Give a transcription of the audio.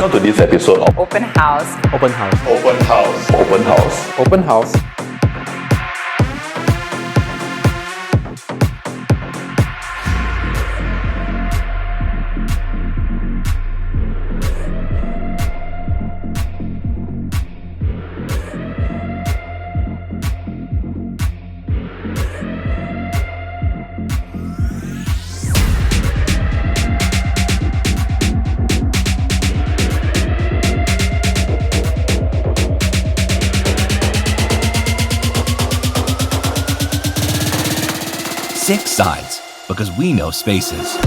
Welcome to this episode of Open House. Open House. Open House. Open House. Open House. Six sides, because we know spaces.